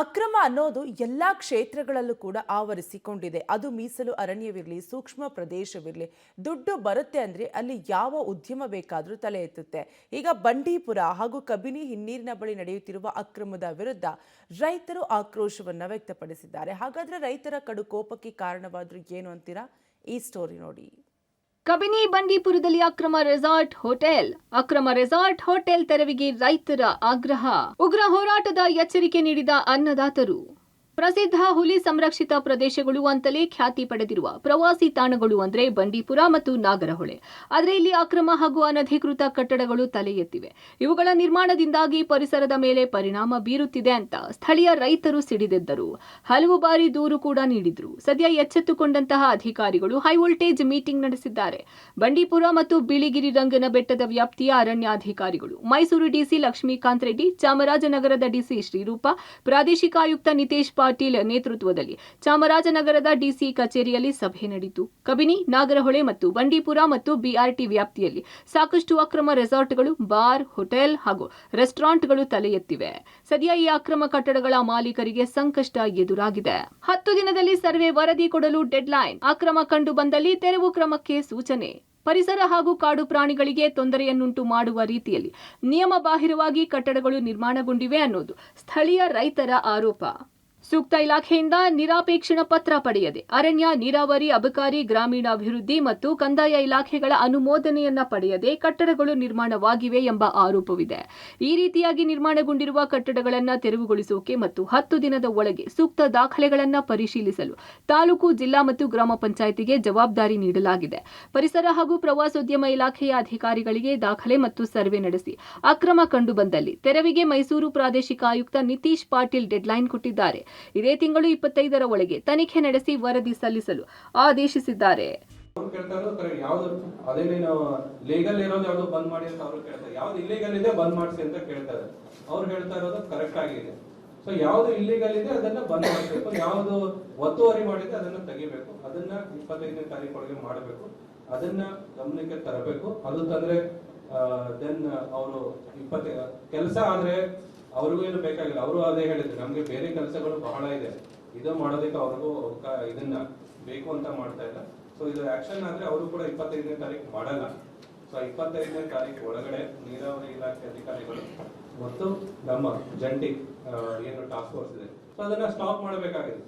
ಅಕ್ರಮ ಅನ್ನೋದು ಎಲ್ಲಾ ಕ್ಷೇತ್ರಗಳಲ್ಲೂ ಕೂಡ ಆವರಿಸಿಕೊಂಡಿದೆ. ಅದು ಮೀಸಲು ಅರಣ್ಯವಿರಲಿ, ಸೂಕ್ಷ್ಮ ಪ್ರದೇಶವಿರಲಿ, ದುಡ್ಡು ಬರುತ್ತೆ ಅಂದ್ರೆ ಅಲ್ಲಿ ಯಾವ ಉದ್ಯಮ ಬೇಕಾದರೂ ತಲೆ ಎತ್ತುತ್ತೆ. ಈಗ ಬಂಡೀಪುರ ಹಾಗೂ ಕಬಿನಿ ಹಿನ್ನೀರಿನ ಬಳಿ ನಡೆಯುತ್ತಿರುವ ಅಕ್ರಮದ ವಿರುದ್ಧ ರೈತರು ಆಕ್ರೋಶವನ್ನ ವ್ಯಕ್ತಪಡಿಸಿದ್ದಾರೆ. ಹಾಗಾದ್ರೆ ರೈತರ ಕಡು ಕೋಪಕ್ಕೆ ಕಾರಣವಾದ್ರು ಏನು ಅಂತೀರಾ? ಈ ಸ್ಟೋರಿ ನೋಡಿ. ಕಬಿನಿ ಬಂಡೀಪುರದಲ್ಲಿ ಅಕ್ರಮ ರೆಸಾರ್ಟ್ ಹೋಟೆಲ್ ತೆರವಿಗೆ ರೈತರ ಆಗ್ರಹ. ಉಗ್ರ ಹೋರಾಟದ ಎಚ್ಚರಿಕೆ ನೀಡಿದ ಅನ್ನದಾತರು. ಪ್ರಸಿದ್ಧ ಹುಲಿ ಸಂರಕ್ಷಿತ ಪ್ರದೇಶಗಳು ಅಂತಲೇ ಖ್ಯಾತಿ ಪಡೆದಿರುವ ಪ್ರವಾಸಿ ತಾಣಗಳು ಅಂದ್ರೆ ಬಂಡೀಪುರ ಮತ್ತು ನಾಗರಹೊಳೆ. ಆದರೆ ಇಲ್ಲಿ ಅಕ್ರಮ ಹಾಗೂ ಅನಧಿಕೃತ ಕಟ್ಟಡಗಳು ತಲೆ ಎತ್ತಿವೆ. ಇವುಗಳ ನಿರ್ಮಾಣದಿಂದಾಗಿ ಪರಿಸರದ ಮೇಲೆ ಪರಿಣಾಮ ಬೀರುತ್ತಿದೆ ಅಂತ ಸ್ಥಳೀಯ ರೈತರು ಸಿಡಿದೆದ್ದರು. ಹಲವು ಬಾರಿ ದೂರು ಕೂಡ ನೀಡಿದ್ರು. ಸದ್ಯ ಎಚ್ಚೆತ್ತುಕೊಂಡಂತಹ ಅಧಿಕಾರಿಗಳು ಹೈವೋಲ್ಟೇಜ್ ಮೀಟಿಂಗ್ ನಡೆಸಿದ್ದಾರೆ. ಬಂಡೀಪುರ ಮತ್ತು ಬಿಳಿಗಿರಿ ರಂಗನ ಬೆಟ್ಟದ ವ್ಯಾಪ್ತಿಯ ಅರಣ್ಯಾಧಿಕಾರಿಗಳು, ಮೈಸೂರು ಡಿಸಿ ಲಕ್ಷ್ಮೀಕಾಂತ್ ರೆಡ್ಡಿ, ಚಾಮರಾಜನಗರದ ಡಿಸಿ ಶ್ರೀರೂಪ, ಪ್ರಾದೇಶಿಕ ಆಯುಕ್ತ ನಿತೇಶ್ ಪಾಟೀಲ್ ನೇತೃತ್ವದಲ್ಲಿ ಚಾಮರಾಜನಗರದ ಡಿಸಿ ಕಚೇರಿಯಲ್ಲಿ ಸಭೆ ನಡೆಯಿತು. ಕಬಿನಿ, ನಾಗರಹೊಳೆ ಮತ್ತು ಬಂಡೀಪುರ ಮತ್ತು ಬಿಆರ್ಟಿ ವ್ಯಾಪ್ತಿಯಲ್ಲಿ ಸಾಕಷ್ಟು ಅಕ್ರಮ ರೆಸಾರ್ಟ್ಗಳು, ಬಾರ್, ಹೋಟೆಲ್ ಹಾಗೂ ರೆಸ್ಟೋರೆಂಟ್ಗಳು ತಲೆ ಎತ್ತಿವೆ. ಸದ್ಯ ಈ ಅಕ್ರಮ ಕಟ್ಟಡಗಳ ಮಾಲೀಕರಿಗೆ ಸಂಕಷ್ಟ ಎದುರಾಗಿದೆ. 10 ದಿನದಲ್ಲಿ ಸರ್ವೆ ವರದಿ ಕೊಡಲು ಡೆಡ್ಲೈನ್. ಅಕ್ರಮ ಕಂಡು ಬಂದಲ್ಲಿ ತೆರವು ಕ್ರಮಕ್ಕೆ ಸೂಚನೆ. ಪರಿಸರ ಹಾಗೂ ಕಾಡು ಪ್ರಾಣಿಗಳಿಗೆ ತೊಂದರೆಯನ್ನುಂಟು ಮಾಡುವ ರೀತಿಯಲ್ಲಿ ನಿಯಮ ಬಾಹಿರವಾಗಿ ಕಟ್ಟಡಗಳು ನಿರ್ಮಾಣಗೊಂಡಿವೆ ಅನ್ನೋದು ಸ್ಥಳೀಯ ರೈತರ ಆರೋಪ. ಸೂಕ್ತ ಇಲಾಖೆಯಿಂದ ನಿರಾಪೇಕ್ಷಣ ಪತ್ರ ಪಡೆಯದೆ ಅರಣ್ಯ, ನೀರಾವರಿ, ಅಬಕಾರಿ, ಗ್ರಾಮೀಣಾಭಿವೃದ್ಧಿ ಮತ್ತು ಕಂದಾಯ ಇಲಾಖೆಗಳ ಅನುಮೋದನೆಯನ್ನ ಪಡೆಯದೆ ಕಟ್ಟಡಗಳು ನಿರ್ಮಾಣವಾಗಿವೆ ಎಂಬ ಆರೋಪವಿದೆ. ಈ ರೀತಿಯಾಗಿ ನಿರ್ಮಾಣಗೊಂಡಿರುವ ಕಟ್ಟಡಗಳನ್ನು ತೆರವುಗೊಳಿಸೋಕೆ ಮತ್ತು 10 ದಿನದ ಒಳಗೆ ಸೂಕ್ತ ದಾಖಲೆಗಳನ್ನು ಪರಿಶೀಲಿಸಲು ತಾಲೂಕು, ಜಿಲ್ಲಾ ಮತ್ತು ಗ್ರಾಮ ಪಂಚಾಯಿತಿಗೆ ಜವಾಬ್ದಾರಿ ನೀಡಲಾಗಿದೆ. ಪರಿಸರ ಹಾಗೂ ಪ್ರವಾಸೋದ್ಯಮ ಇಲಾಖೆಯ ಅಧಿಕಾರಿಗಳಿಗೆ ದಾಖಲೆ ಮತ್ತು ಸರ್ವೆ ನಡೆಸಿ ಅಕ್ರಮ ಕಂಡು ಬಂದಲ್ಲಿ ತೆರವಿಗೆ ಮೈಸೂರು ಪ್ರಾದೇಶಿಕ ಆಯುಕ್ತ ನಿತೇಶ್ ಪಾಟೀಲ್ ಡೆಡ್ಲೈನ್ ಕೊಟ್ಟಿದ್ದಾರೆ. ಇದೇ ತಿಂಗಳು 25ರ ಒಳಗೆ ತನಿಖೆ ನಡೆಸಿ ವರದಿ ಸಲ್ಲಿಸಲು ಆದೇಶಿಸಿದ್ದಾರೆ. ಲೀಗಲ್ ಇರೋದು ಯಾವ್ದು ಬಂದ್ ಮಾಡಿ ಅಂತ ಅವರು ಕೇಳ್ತಾರೆ. ಯಾವ್ದು ಇಲ್ಲಿಗಲ್ ಇದೆ ಬಂದ್ ಮಾಡಿಸಿ ಅಂತ ಕೇಳ್ತಾರೆ. ಅವ್ರು ಹೇಳ್ತಾ ಇರೋದು ಕರೆಕ್ಟ್ ಆಗಿದೆ. ಸೊ ಯಾವ್ದು ಇಲ್ಲಿಗಲ್ ಇದೆ ಅದನ್ನ ಬಂದ್ ಮಾಡಬೇಕು, ಯಾವ್ದು ಒತ್ತುವರಿ ಮಾಡಿದೆ ಅದನ್ನ ತೆಗಿಬೇಕು, ಅದನ್ನ 25ನೇ ತಾರೀಕು ಒಳಗೆ ಮಾಡಬೇಕು, ಅದನ್ನ ಗಮನಕ್ಕೆ ತರಬೇಕು. ಅದು ತಂದ್ರೆ ದೆನ್ ಅವರು ಕೆಲಸ ಆದ್ರೆ ಅವ್ರಿಗೂ ಏನು ಬೇಕಾಗಿಲ್ಲ. ಅವರು ಅದೇ ಹೇಳಿದ್ರು, ನಮ್ಗೆ ಬೇರೆ ಕೆಲಸಗಳು ಬಹಳ ಇದೆ, ಇದು ಮಾಡೋದಕ್ಕೆ ಅವ್ರಿಗೂ ಇದನ್ನ ಬೇಕು ಅಂತ ಮಾಡ್ತಾ ಇಲ್ಲ. ಸೊ ಇದು ಆಕ್ಷನ್ ಆದ್ರೆ ಅವರು ಕೂಡ 25ನೇ ತಾರೀಕು ಮಾಡಲ್ಲ. ಸೊ 25ನೇ ತಾರೀಕು ಒಳಗಡೆ ನೀರಾವರಿ ಇಲಾಖೆ ಅಧಿಕಾರಿಗಳು ಮತ್ತು ನಮ್ಮ ಜಂಟಿ ಏನು ಟಾಸ್ಕ್ ಫೋರ್ಸ್ ಇದೆ, ಸೊ ಅದನ್ನ ಸ್ಟಾಪ್ ಮಾಡಬೇಕಾಗಿದೆ.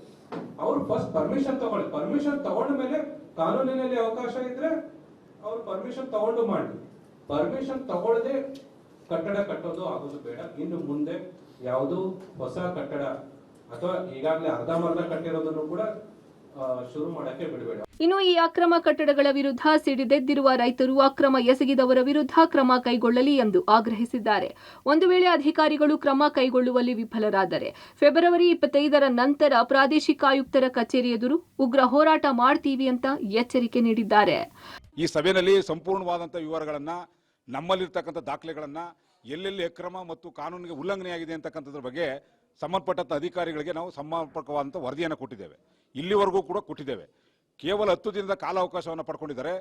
ಅವ್ರು ಫಸ್ಟ್ ಪರ್ಮಿಷನ್ ತಗೊಳ್ಳಿ. ಪರ್ಮಿಷನ್ ತಗೊಂಡ ಮೇಲೆ ಕಾನೂನಿನಲ್ಲಿ ಅವಕಾಶ ಇದ್ರೆ ಅವ್ರು ಪರ್ಮಿಷನ್ ತಗೊಂಡು ಮಾಡಿ. ಪರ್ಮಿಷನ್ ತಗೊಳ್ಳದೆ ಕಟ್ಟಡ ಕಟ್ಟೋದು ಆಗೋದು ಬೇಡ. ಇನ್ನು ಮುಂದೆ ಯಾವುದು ಹೊಸ ಕಟ್ಟಡ ಅಥವಾ ಈಗಾಗಲೇ ಅರ್ಧಂಬರ್ಧ ಕಟ್ಟಿರೋದನ್ನು ಕೂಡ ಶುರು ಮಾಡಕ್ಕೆ ಬಿಡಬೇಡ. ಇನ್ನು ಈ ಅಕ್ರಮ ಕಟ್ಟಡಗಳ ವಿರುದ್ಧ ಸಿಡಿದೆದ್ದಿರುವ ರೈತರು ಅಕ್ರಮ ಎಸಗಿದವರ ವಿರುದ್ಧ ಕ್ರಮ ಕೈಗೊಳ್ಳಲಿ ಎಂದು ಆಗ್ರಹಿಸಿದ್ದಾರೆ. ಒಂದು ವೇಳೆ ಅಧಿಕಾರಿಗಳು ಕ್ರಮ ಕೈಗೊಳ್ಳುವಲ್ಲಿ ವಿಫಲರಾದರೆ ಫೆಬ್ರವರಿ 25ರ ನಂತರ ಪ್ರಾದೇಶಿಕ ಆಯುಕ್ತರ ಕಚೇರಿ ಎದುರು ಉಗ್ರ ಹೋರಾಟ ಮಾಡ್ತೀವಿ ಅಂತ ಎಚ್ಚರಿಕೆ ನೀಡಿದ್ದಾರೆ. ಈ ಸಭೆಯಲ್ಲಿ ಸಂಪೂರ್ಣವಾದಂತಹ ವಿವರಗಳನ್ನ, ನಮ್ಮಲ್ಲಿರ್ತಕ್ಕಂಥ ದಾಖಲೆಗಳನ್ನು, ಎಲ್ಲೆಲ್ಲಿ ಅಕ್ರಮ ಮತ್ತು ಕಾನೂನಿಗೆ ಉಲ್ಲಂಘನೆಯಾಗಿದೆ ಅಂತಕ್ಕಂಥದ್ರ ಬಗ್ಗೆ ಸಂಬಂಧಪಟ್ಟಂಥ ಅಧಿಕಾರಿಗಳಿಗೆ ನಾವು ಸಮರ್ಪಕವಾದಂಥ ವರದಿಯನ್ನು ಕೊಟ್ಟಿದ್ದೇವೆ. ಇಲ್ಲಿವರೆಗೂ ಕೂಡ ಕೊಟ್ಟಿದ್ದೇವೆ. ಕೇವಲ 10 ದಿನದ ಕಾಲಾವಕಾಶವನ್ನು ಪಡ್ಕೊಂಡಿದ್ದಾರೆ.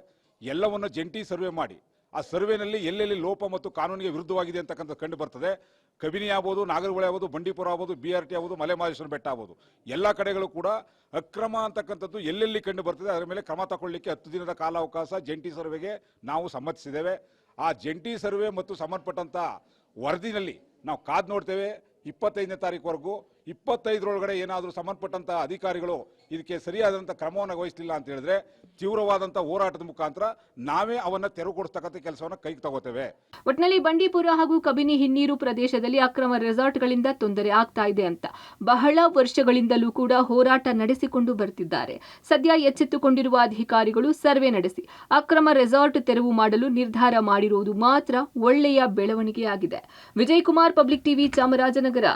ಎಲ್ಲವನ್ನು ಜಂಟಿ ಸರ್ವೆ ಮಾಡಿ ಆ ಸರ್ವೆನಲ್ಲಿ ಎಲ್ಲೆಲ್ಲಿ ಲೋಪ ಮತ್ತು ಕಾನೂನಿಗೆ ವಿರುದ್ಧವಾಗಿದೆ ಅಂತಕ್ಕಂಥ ಕಂಡು ಬರ್ತದೆ. ಕಬಿನಿ ಆಗ್ಬೋದು, ನಾಗರಹೊಳೆ ಆಗ್ಬೋದು, ಬಂಡೀಪುರ ಆಗ್ಬೋದು, ಬಿಆರ್ಟಿ ಆಗ್ಬೋದು, ಮಲೆಮಹದೇಶ್ವರ ಬೆಟ್ಟ ಆಗ್ಬೋದು, ಎಲ್ಲ ಕಡೆಗಳು ಕೂಡ ಅಕ್ರಮ ಅಂತಕ್ಕಂಥದ್ದು ಎಲ್ಲೆಲ್ಲಿ ಕಂಡು ಬರ್ತದೆ ಅದರ ಮೇಲೆ ಕ್ರಮ ತಗೊಳ್ಳಿಕ್ಕೆ 10 ದಿನದ ಕಾಲಾವಕಾಶ ಜಂಟಿ ಸರ್ವೆಗೆ ನಾವು ಸಮ್ಮತಿಸಿದ್ದೇವೆ. ಆ ಜಂಟಿ ಸರ್ವೆ ಮತ್ತು ಸಂಬಂಧಪಟ್ಟಂಥ ವರದಿನಲ್ಲಿ ನಾವು ಕಾದು ನೋಡ್ತೇವೆ 25ನೇ ತಾರೀಕುವರೆಗೂ. 25ರೊಳಗಡೆ ಏನಾದರೂ ಸಂಬಂಧಪಟ್ಟಂಥ ಅಧಿಕಾರಿಗಳು ಇದಕ್ಕೆ ಸರಿಯಾದಂಥ ಕ್ರಮವನ್ನು ವಹಿಸಲಿಲ್ಲ ಅಂತ ಹೇಳಿದ್ರೆ ತೀವ್ರವಾದಂಥ ಹೋರಾಟದ ಮುಖಾಂತರ ನಾವೇ ಅವನ್ನ ತೆರವುಗೊಳಿಸ್ತಕ್ಕಂಥ ಕೆಲಸವನ್ನು ಕೈಗೆ ತಗೋತೇವೆ. ಒಟ್ನಲ್ಲಿ ಬಂಡೀಪುರ ಹಾಗೂ ಕಬಿನಿ ಹಿನ್ನೀರು ಪ್ರದೇಶದಲ್ಲಿ ಅಕ್ರಮ ರೆಸಾರ್ಟ್ಗಳಿಂದ ತೊಂದರೆ ಆಗ್ತಾ ಇದೆ ಅಂತ ಬಹಳ ವರ್ಷಗಳಿಂದಲೂ ಕೂಡ ಹೋರಾಟ ನಡೆಸಿಕೊಂಡು ಬರ್ತಿದ್ದಾರೆ. ಸದ್ಯ ಎಚ್ಚೆತ್ತುಕೊಂಡಿರುವ ಅಧಿಕಾರಿಗಳು ಸರ್ವೆ ನಡೆಸಿ ಅಕ್ರಮ ರೆಸಾರ್ಟ್ ತೆರವು ಮಾಡಲು ನಿರ್ಧಾರ ಮಾಡಿರುವುದು ಮಾತ್ರ ಒಳ್ಳೆಯ ಬೆಳವಣಿಗೆಯಾಗಿದೆ. Vijay Kumar, public TV, Chamarajanagar.